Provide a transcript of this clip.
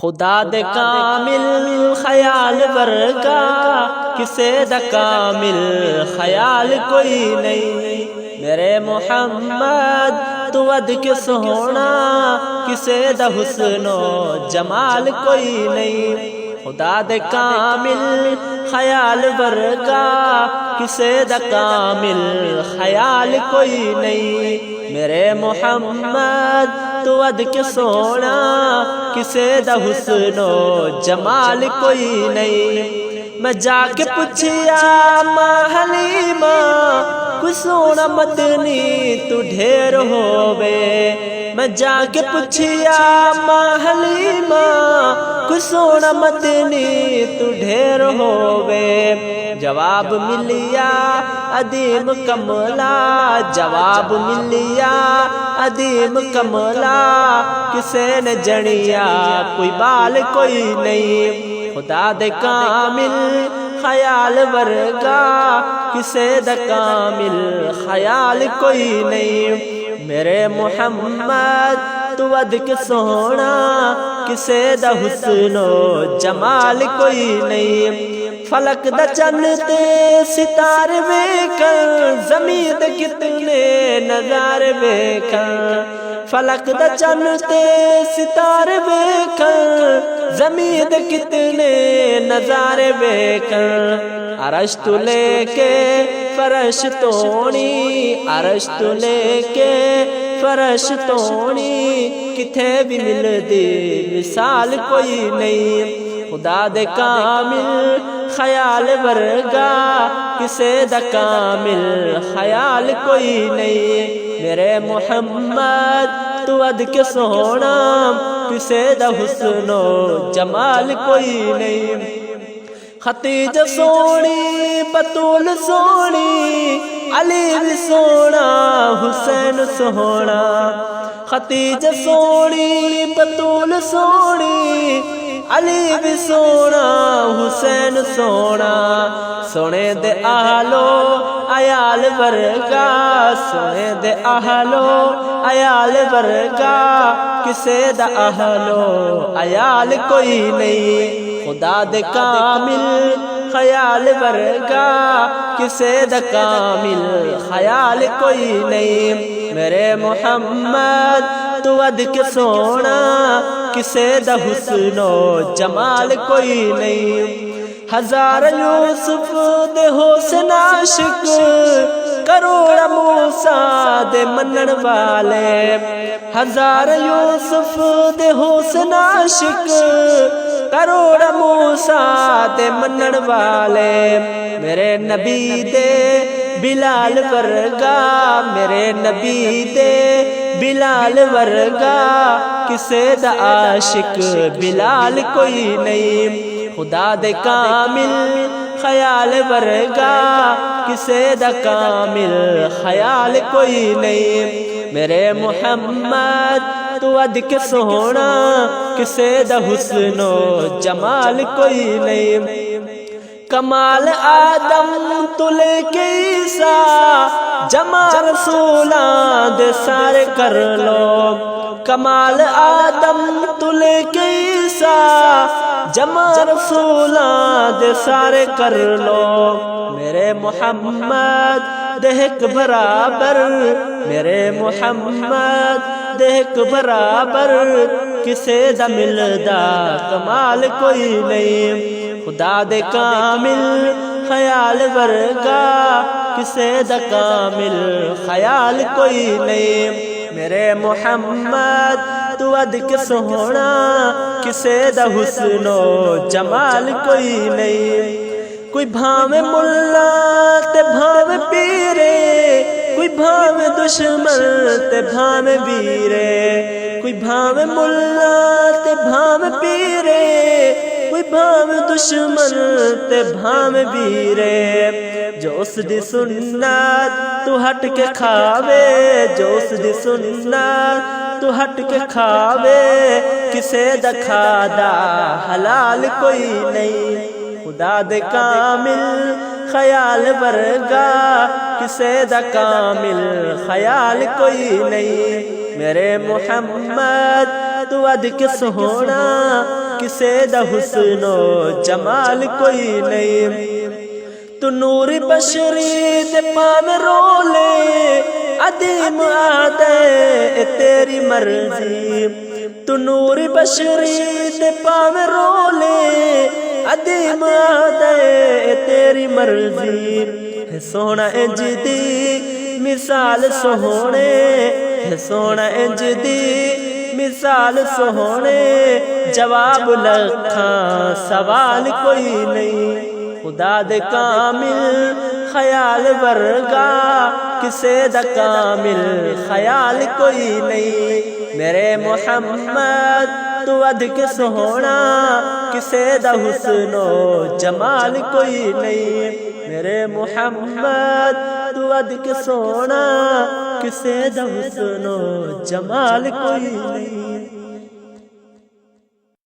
خدا دے کامل خیال ورگا کسے دا کامل خیال کوئی نہیں۔ میرے محمد تو ود کے سونا کسے دا حسن و جمال کوئی نہیں۔ خدا دے کامل خیال ورگا کسے دا کامل خیال کوئی نہیں۔ میرے محمد تو ود کے سونا کسے دا حسن و جمال کوئی نہیں۔ میں جا کے پوچھیا ماں حلیمہ کوئی سونا مدنی تو ڈھیر ہووے۔ میں جا کے پوچھیا ماں حلیمہ کوئی سونا مدنی تو ڈھیر ہووے۔ جواب ملیا عدیم کملا، جواب ملیا عدیم کملا، کسے نے جڑیا کوئی بال کوئی نہیں۔ خدا دے کامل خیال ورگا کسے دا کامل خیال کوئی نہیں۔ میرے محمد تو ود کے سونا کسے دا حسن و جمال کوئی نہیں۔ فلک دا چن تے ستارے ویکھن، زمین تے کتنے نظارے ویکھن۔ فلک دا چن تے ستارے ویکھن، زمین تے کتنے نظارے ویکھن۔ عرش تو لے کے فرش تونی، عرش تو لے کے فرش تونی، کتھے بھی مل دی مثال کوئی نہیں۔ خدا دے کامل خیال ورگا کسے دا کامل خیال کوئی نہیں۔ میرے محمد تو ود کے سونا کسے دا حسن و جمال کوئی نہیں۔ ختیجہ سونی بطول سونی، علی بھی سونا حسین سونا۔ ختیجہ سونی بطول سونی، علی بھی سونا حسین سونا۔ سونے دے آلو عیال ورگا، سونے دے آلو عیال ورگا کسے دا آلو عیال کوئی نہیں۔ خدا دے کامل خیال ورگا کسے دا کامل خیال کوئی نہیں۔ میرے محمد تو ود کے سونا کسے دا حسن و جمال کوئی نہیں۔ ہزار یوسف دے حسن عاشق، کروڑ موسیٰ دے منن والے۔ ہزار یوسف دے حسن عاشق، کروڑ موسیٰ دے منن والے۔ میرے نبی دے بلال ورگا، میرے نبی دے بلال ورگا کسے دا عاشق بلال کوئی نہیں۔ خدا دے کامل خیال ورگا کسے دا کامل خیال کوئی نہیں۔ میرے محمد تو ود کے سونا کسے دا حسن و جمال کوئی نہیں۔ کمال آدم تو لے کے عیسیٰ، جمال رسولاں دے سارے کر لو۔ کمال آدم تو لے کے عیسیٰ، جمال رسولاں دے سارے کر لو۔ میرے محمد دیکھ برابر، میرے محمد دیکھ برابر کسے دا ملدا کمال کوئی نہیں۔ خدا دے کامل خیال ورگا کسے دا کامل خیال کوئی نہیں۔ میرے محمد تو ود کے سونا کسے دا حسن و جمال کوئی نہیں۔ کوئی بھاوے ملا تے بھاوے پیرے، کوئی بھاوے دشمن تے بھاوے ویرے۔ کوئی بھاوے ملا تے بھاوے پیرے، کوئی بھاوے دشمن تے بھاوے ویرے۔ جو اس دی سنت تو ہٹ کے کھاوے، جو اس دی سنت تو ہٹ کے کھاوے، کسے دا کھادا حلال کوئی نہیں۔ خدا دے کامل خیال ورگا کسے دا کامل خیال کوئی نہیں۔ میرے محمد تو ود کے سونا کسے دا حسن و جمال کوئی نہیں تو نور بشری دے پام رولے عدیم آدے تیری مرضی تو نور بشری دے پام رولے عدیم آدے تیری مرضی ہے سونا انج دی مثال سوہنے ہے سونا انج دی مثال سوہنے جواب لکھاں سوال کوئی نہیں خدا دے کامل خیال ورگا کسے دا کامل خیال کوئی نہیں میرے محمد تو ود کے سونا کسے دا حسن و جمال کوئی نہیں میرے محمد تو ود کے سونا کسے دا حسن و جمال کوئی نہیں